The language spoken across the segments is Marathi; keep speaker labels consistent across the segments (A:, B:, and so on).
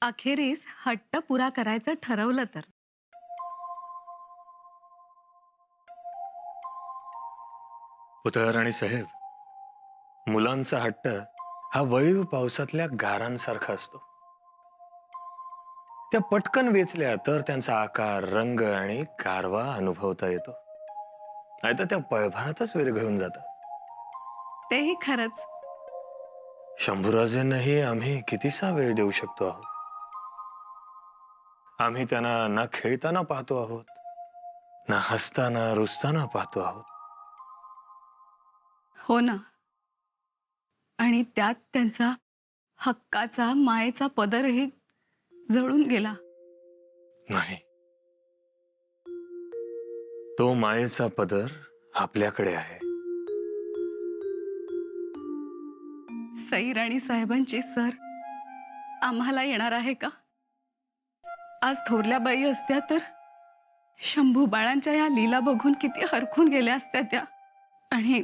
A: अखेरीस हट्ट पुरा करायचं ठरवलं तर
B: पुतळ आणि साहेब, मुलांचा हट्ट हा वळीव पावसातल्या गारांसारखा असतो. त्या पटकन वेचल्या तर त्यांचा आकार, रंग आणि गारवा अनुभवता येतो. नाहीतर त्या पळभारातच विरघळून जातात.
A: तेही खरंच.
B: शंभूराजेंनाही आम्ही कितीसा वेळ देऊ शकतो आहोत. आम्ही त्यांना ना खेळताना पाहतो आहोत, ना हसताना रुसताना पाहतो आहोत.
A: हो ना. आणि त्यात त्यांचा हक्काचा मायेचा पदरही जळून गेला.
B: नाही, तो मायेचा पदर आपल्याकडे आहे.
A: सई राणी साहेबांची सर आम्हाला येणार आहे का? आज थोरल्या बाई असत्या तर शंभू बाळांच्या या लीला बघून किती हरखून गेल्या असत्या त्या. आणि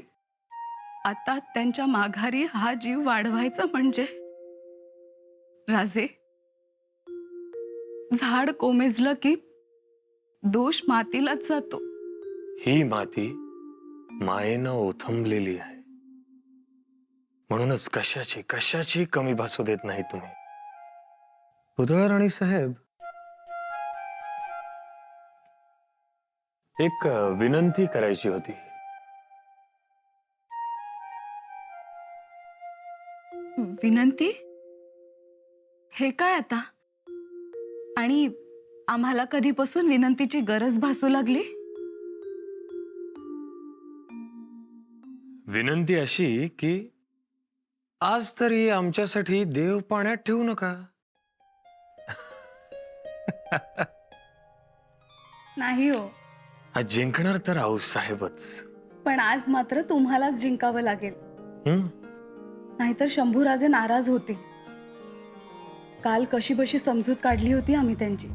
A: आता त्यांच्या माघारी हा जीव वाढवायचा म्हणजे राजे, झाड कोमेजलं की दोष मातीलाच जातो.
B: ही माती मायेनं ओथंबलेली आहे. म्हणूनच कशाची कशाची कमी भासू देत नाही तुम्ही. पुतळा राणी साहेब, एक विनंती करायची होती.
A: विनंती? हे काय आता? आणि आम्हाला कधीपासून विनंतीची गरज भासू लागली?
B: विनंती अशी की आज तरी आमच्यासाठी देव पाण्यात ठेवू नका.
A: नाही हो.
B: हा जिंकणार तर आऊस साहेबच.
A: पण आज मात्र तुम्हालाच जिंकावं लागेल.
B: हम्म.
A: नाहीतर शंभूराजे नाराज होतील. काल कशीबशी समजूत काढली होती आम्ही त्यांची.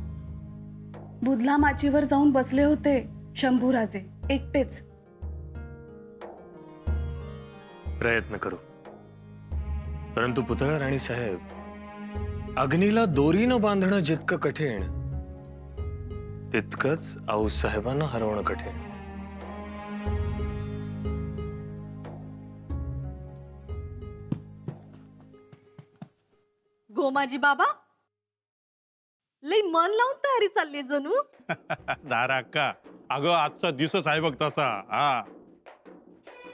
A: बुधला माचीवर जाऊन बसले होते शंभूराजे एकटेच.
B: प्रयत्न करू. परंतु पुतळा राणी साहेब, अग्नीला दोरीनं बांधणं जितकं कठीण, तितकंच आऊस साहेबांना हरवणं कठीण.
C: गोमाजी बाबा, लई मन लावून तयारी चालली जणू.
D: दारा अक्का, अगं आजचा दिवसच आहे बघ तसा. हा,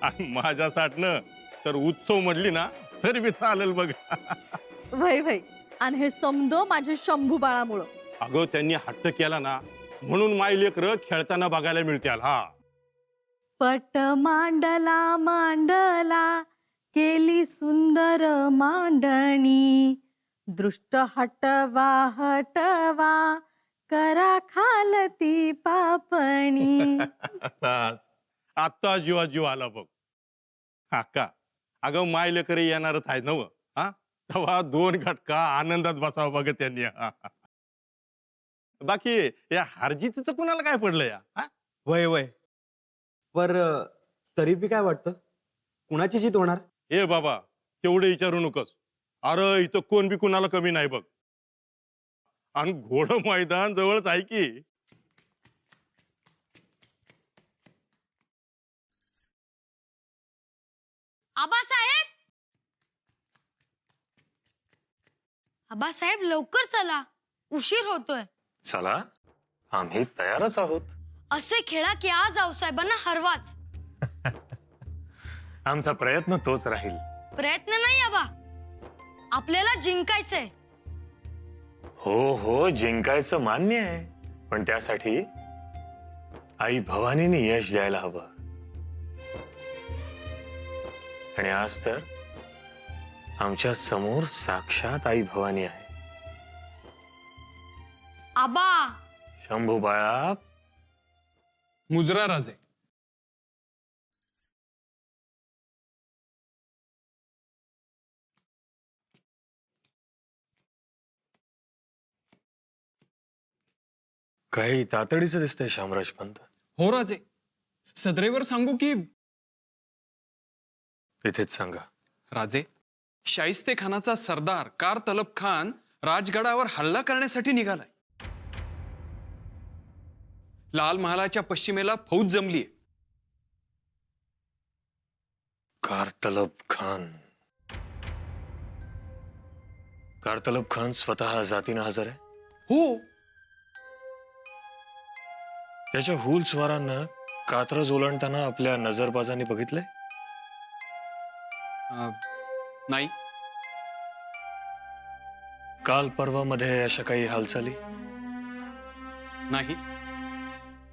D: आणि माझ्यासाठनं तर उत्सव म्हणली ना तरी बी चालेल बघ.
C: वय वय, आणि हे समद माझ्या शंभू बाळामुळं.
D: अगं त्यांनी हट्ट केला ना म्हणून माय लेकरं खेळताना बघायला मिळतील. हा,
C: पट मांडला मांडला केली सुंदर मांडणी, दृष्ट हटवा हटवा करा खालती पापणी.
D: आता जीवा जीव आला बघ. अक्का, अगं माय लेकर येणारच आहे नव. हा, तेव्हा दोन घटका आनंदात बसावं बघ त्यांनी. बाकी या हारजीतीचं कुणाला काय पडलं या?
E: वय वय, पर तरी बी काय वाटतं, कुणाची जीत होणार?
D: ए बाबा, तेवढे विचारू नकोस. अरे इथं कोण बी कुणाला कमी नाही बघ. आणि घोड मैदान जवळच आहे की.
F: आबासाहेब, आबासाहेब लवकर चला, उशीर होतोय.
B: चला, आम्ही तयारच आहोत.
F: असे खेळा की आज आऊसाहेबांना हरवाच.
B: आमचा प्रयत्न तोच राहील.
F: प्रयत्न नाही आबा, आपल्याला जिंकायचंय.
B: हो हो, जिंकायचं मान्य आहे, पण त्यासाठी आई भवानीने यश द्यायला हवं. आणि आज तर आमच्या समोर साक्षात आई भवानी आहे.
F: आबा,
B: शंभू बाळा.
G: मुजरा राजे.
B: काही तातडीचं दिसतंय शामराज पंत.
G: हो राजे, सदरेवर सांगू की?
B: इथेच सांगा.
G: राजे, शाहिस्ते खानाचा सरदार कार तलब खान राजगडावर हल्ला करण्यासाठी निघालाय. लाल महालाच्या पश्चिमेला फौज जमलीय.
B: कारतलब खान स्वतः जातीनं हजर आहे.
G: हो,
B: त्याच्या हुल स्वारांना कात्रज ओलांडताना आपल्या नजरबाजांनी बघितलंय.
G: नाही.
B: काल परवा मध्ये अशा काही हालचाली?
G: नाही.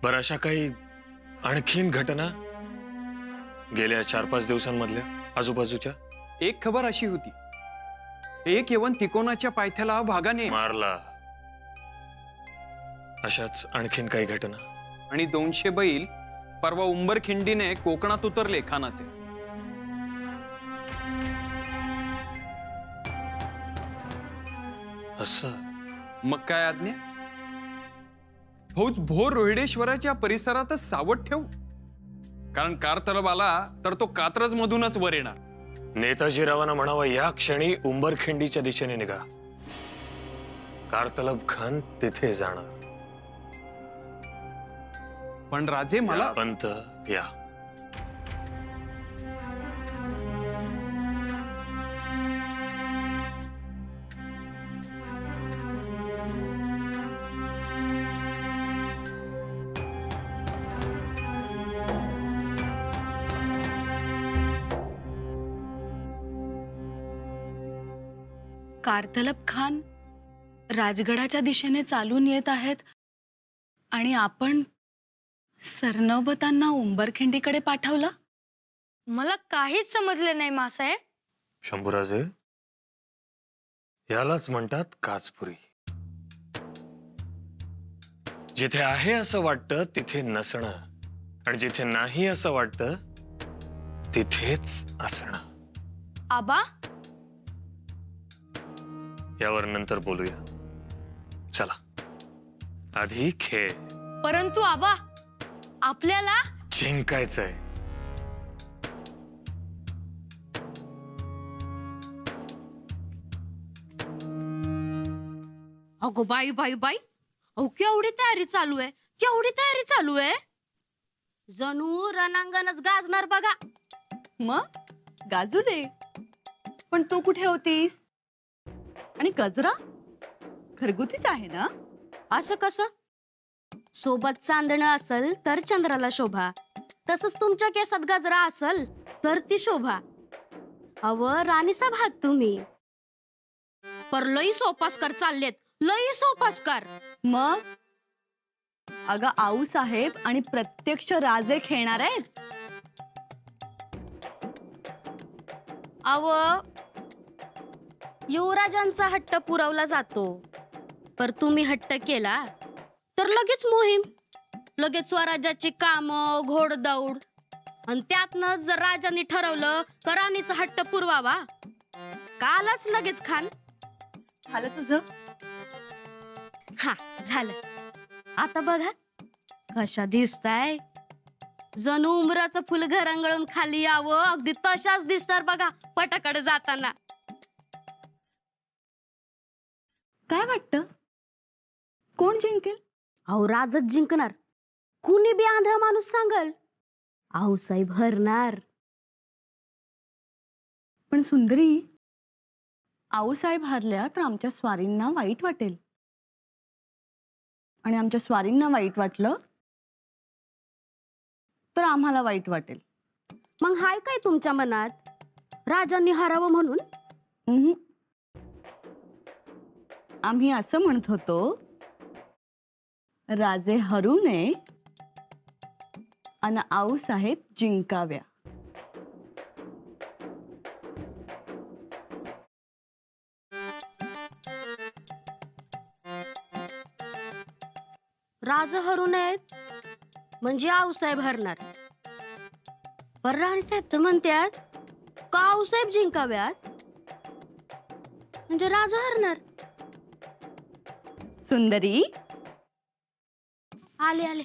B: बरं, अशा काही आणखीन घटना गेल्या 4-5 दिवसांमधल्या आजूबाजूच्या?
G: एक खबर अशी होती, एक यवन तिकोनाच्या पायथ्याला वाघाने
B: मारला. अशाच आणखीन काही घटना?
G: आणि 200 बैल परवा उंबरखिंडीने कोकणात उतरले खानाचे.
B: असं?
G: मग काय आज्ञा? फौज भोर रोहिडेश्वराच्या परिसरातच सावध ठेवू, कारण कारतलब आला तर तो कात्रज मधूनच वर येणार.
B: नेताजीरावांना म्हणावं, या क्षणी उंबरखिंडीच्या दिशेने निघा. कारतलब खान तिथे जाणार.
G: पण राजे मला
B: पंत या.
A: कारतलब खान राजगडाच्या दिशेने चालून येत आहेत आणि आपण सरनौबतांना उंबरखिंडीकडे पाठवलं.
F: मला काहीच समजले नाही मासाहेब.
B: शंभूराजे, यालाच म्हणतात काचपुरी. जिथे आहे असं वाटतं तिथे नसणं, आणि जिथे नाही असं वाटतं तिथेच असणं.
F: आबा,
B: यावर नंतर बोलूया. चला, आधी खेळ.
F: परंतु आबा, आपल्याला
B: जिंकायचंय.
C: अगो बाई बाई बाई, अहो केवढी तयारी चालू आहे, केवढी तयारी चालू आहे. जणू रणांगणच गाजणार बघा.
H: मग गाजू दे. पण तू कुठे होतीस? आणि गजरा घरगुतीच आहे ना?
C: असं कसं? सोबत चांदणं असल तर चंद्राला शोभा, तसंच तुमच्या केसात गजरा असल तर ती शोभा. अव राणीचा भाग तुम्ही. पर लई सोपास्कर चाललेत, लई सोपास्कर.
H: मग अगं आऊ साहेब आणि प्रत्यक्ष राजे खेळणार आहेत.
C: अव युवराजांचा हट्ट पुरवला जातो, पर तुम्ही हट्ट केला तर लगेच मोहीम, लगेच स्वराज्याची कामं, घोडदौड. आणि त्यातनं जर राजांनी ठरवलं तर राणीचा हट्ट पुरवावा, कालच लगेच खान.
H: झालं तुझं?
C: हा, झालं. आता बघा कशा दिसताय. जणू उमराचं फुल घरंगळून खाली यावं, अगदी तशाच दिसणार बघा पटाकडे जाताना.
H: काय वाटतं कोण जिंकेल?
C: अहो राजच जिंकणार. कुणी बी आंधळा माणूस सांगल आऊसाहेब हरणार.
H: पण सुंदरी, आऊसाहेब हरल्या तर आमच्या स्वारींना वाईट वाटेल, आणि आमच्या स्वारींना वाईट वाटलं तर आम्हाला वाईट वाटेल.
C: मग हाय काय तुमच्या मनात राजांनी हरावं म्हणून?
H: उहुं. आम्ही असं म्हणत होतो, राजे हरू नये आणि आऊसाहेब जिंकाव्या.
C: राज हरू नयेत म्हणजे आऊसाहेब हरणार. पर राणीसाहेब तर म्हणतात का आऊसाहेब जिंकाव्यात म्हणजे राजा हरणार.
H: सुंदरी,
C: आले आले.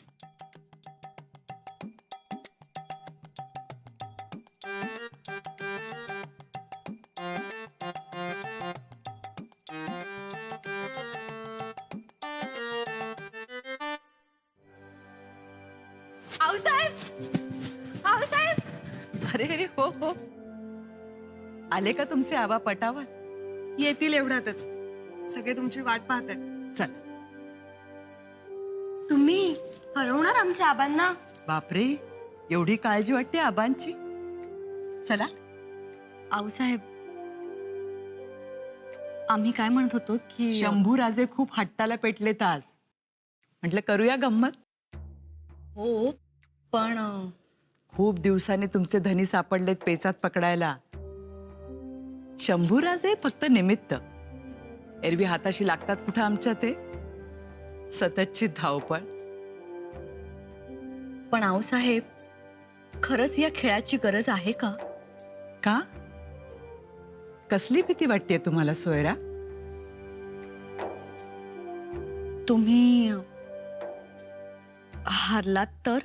F: आऊसाहेब आऊसाहेब
I: अरे अरे हो हो, आले का तुमचे आबा पटावर?
J: येतील एवढ्यातच. सगळे तुमची वाट पाहत आहेत.
I: चल.
F: तुम्ही हरवणार आमच्या आबांना?
I: बापरे, एवढी काळजी वाटते आबांची. चला.
H: आऊसाहेब, आम्ही काय म्हणत होतो की
I: शंभूराजे खूप हट्टाला पेटलेत आज. म्हटलं करूया गंमत.
H: हो, पण
I: खूप दिवसांनी तुमचे धनी सापडलेत पेचात पकडायला. शंभूराजे फक्त निमित्त. एरवी हाताशी लागतात कुठं आमच्या ते. सततची धावपळ.
H: पण आऊसाहेब, खरंच या खेळाची गरज आहे का?
I: का? कसली भीती वाटतेय तुम्हाला सोयरा?
H: तुम्ही हारलात तर?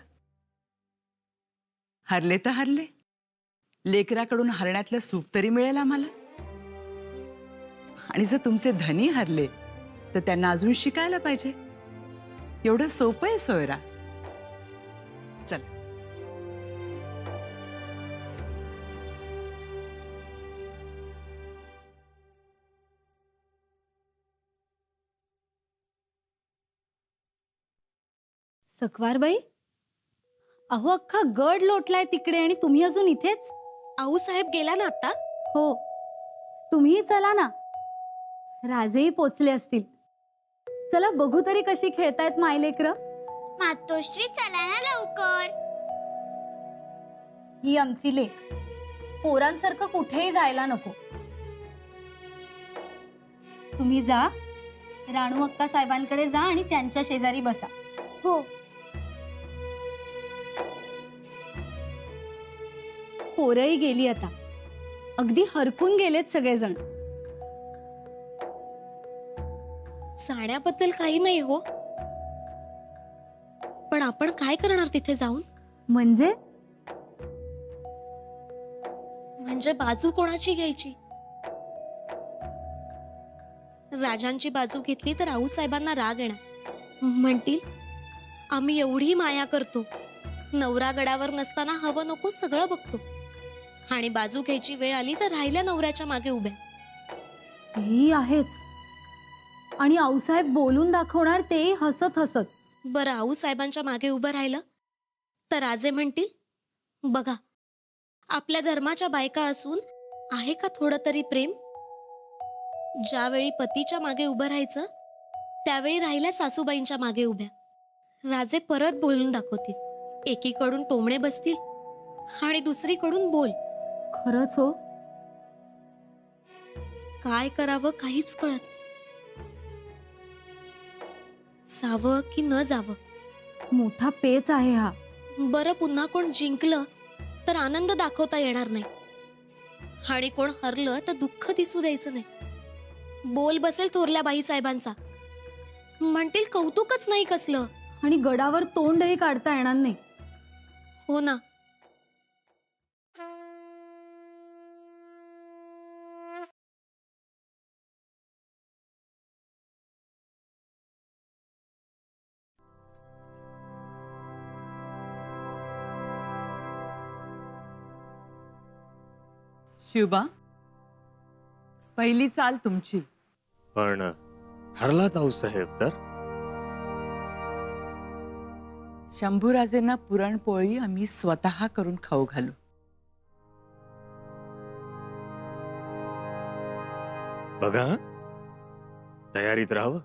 I: हरले तर हरले. लेकराकडून हरण्यातलं सुख तरी मिळेल आम्हाला. आणि जर तुमचे धनी हरले तर त्यांना अजून शिकायला पाहिजे. एवढं सोपं आहे सोयरा. चल.
C: सकवारबाई, अहो अख्खा गड लोटलाय तिकडे आणि तुम्ही अजून इथेच?
K: आऊसाहेब गेला ना आता?
C: हो, तुम्ही चला ना. राजेही पोचले असतील. चला बघू तरी कशी खेळतायत मायलेकर.
K: मातोश्री चला ना लवकर.
C: ही आमची लेक. पोरांसारखं कुठेही जायला नको. तुम्ही जा, राणू अक्का साहेबांकडे जा आणि त्यांच्या शेजारी बसा.
K: हो.
C: पोरही गेली आता. अगदी हरकून गेलेत सगळेजण.
K: जाण्याबद्दल काही नाही हो, पण आपण काय करणार तिथे जाऊन?
C: म्हणजे
K: बाजू कोणाची घ्यायची? राजांची बाजू घेतली तर आऊसाहेबांना राग येणार. म्हणतील आम्ही एवढी माया करतो, नवरा गडावर नसताना हवं नको सगळं बघतो, आणि बाजू घ्यायची वेळ आली तर राहिल्या नवऱ्याच्या मागे उभ्या.
C: ही आहेच. आणि आऊसाहेब बोलून दाखवणार तेही हसत हसत.
K: बरं, आऊसाहेबांच्या मागे उभं राहिलं तर राजे म्हणतील बघा, आपल्या धर्माच्या बायका असून आहे का थोडं तरी प्रेम? ज्यावेळी पतीच्या मागे उभं राहायचं त्यावेळी राहिल्या सासूबाईंच्या मागे उभ्या. राजे परत बोलून दाखवतील. एकीकडून टोमणे बसतील आणि दुसरीकडून बोल.
C: खरंच हो.
K: काय करावं काहीच कळत. जावं की न जावं?
C: मोठा पेच आहे हा.
K: बरं, पुन्हा कोण जिंकलं तर आनंद दाखवता येणार नाही, आणि कोण हरलं तर दुःख दिसू द्यायचं नाही. बोल बसेल थोरल्या बाई साहेबांचा. म्हणतील कौतुकच नाही कसलं.
C: आणि गडावर तोंडही काढता येणार नाही.
K: हो ना.
I: शिवबा, पहिली चाल तुमची.
B: पण हरलात आऊसाहेब तर?
I: शंभूराजेंना पुरणपोळी आम्ही स्वतः करून खाऊ घालू.
B: बघा, तयारीत राहावं.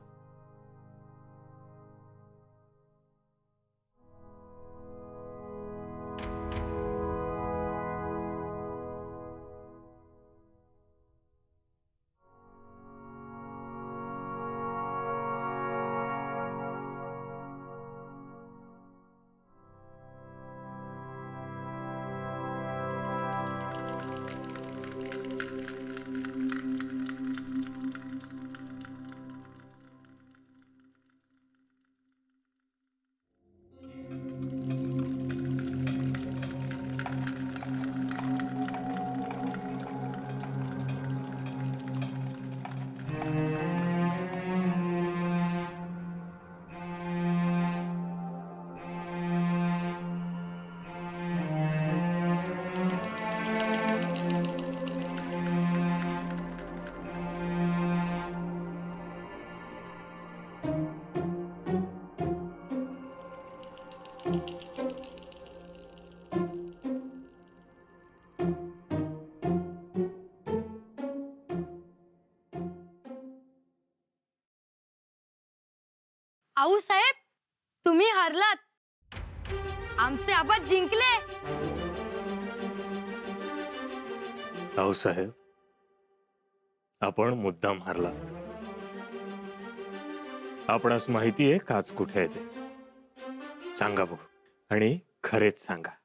F: आमचे आबा जिंकले.
B: रावसाहेब, आपण मुद्दाम हारलात. आपणास माहिती आहे काच कुठे आहे ते. सांगा बघू, आणि खरेच सांगा.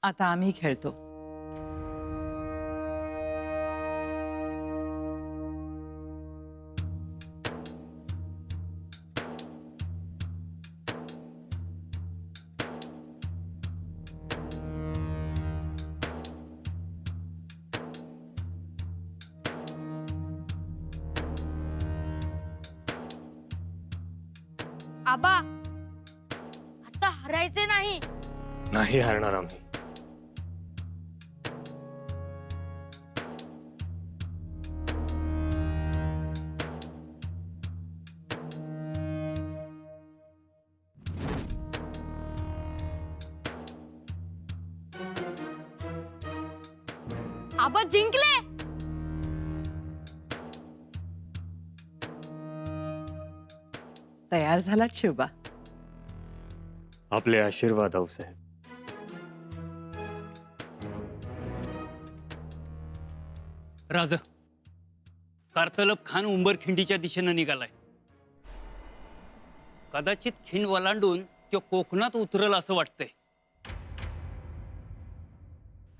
I: आता आम्ही खेळतो.
F: आबा, आता हरायचे नाही.
B: नाही हारणार आम्ही.
F: आबा जिंकले.
I: तयार झालात शिवबा?
B: आपले आशीर्वाद रावसाहेब.
L: राजा, कारतलब खान उंबरखिंडीच्या दिशेनं निघालाय. कदाचित खिंड वलांडून तो कोकणात उतरल असं वाटतंय.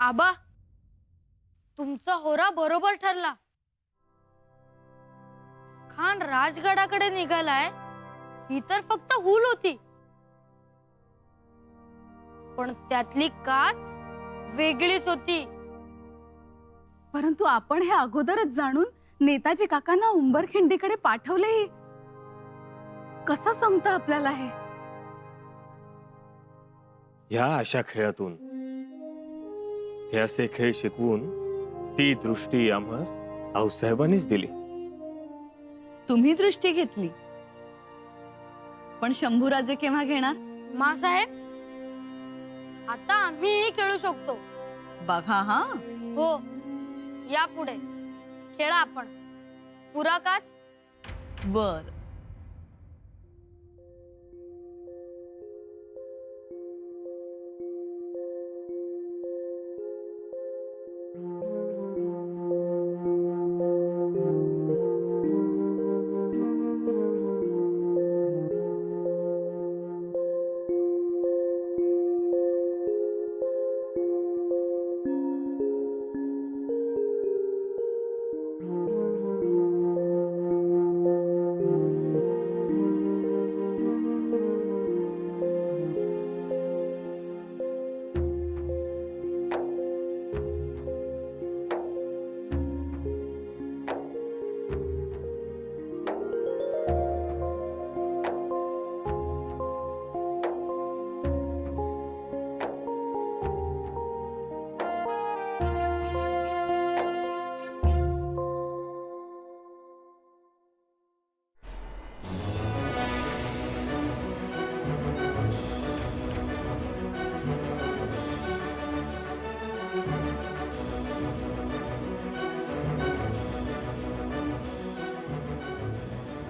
F: आबा, तुमचा होरा बरोबर ठरला. खान राजगडाकडे निघालाय ही तर फक्त हुल होती, पण त्यातली काच वेगळीच होती.
A: परंतु आपण हे अगोदरच जाणून नेताजी काकांना उंबरखिंडीकडे पाठवलेही. कसा समता आपल्याला हे?
B: ह्या अशा खेळातून हे असे खेळ शिकवून ती दृष्टी आम्हास आऊसाहेबांनीच दिली.
H: तुम्ही दृष्टी घेतली, पण शंभूराजे केव्हा घेणार?
F: मासाहेब, आता आम्हीही खेळू शकतो.
H: बघा हा.
F: हो, या पुढे खेळा आपण. पुरा काच.
H: बर.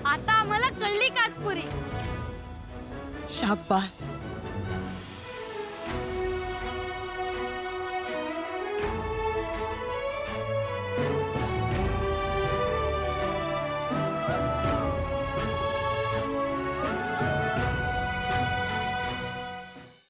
F: आता आम्हाला कळली काचपुरी.
I: शाबास.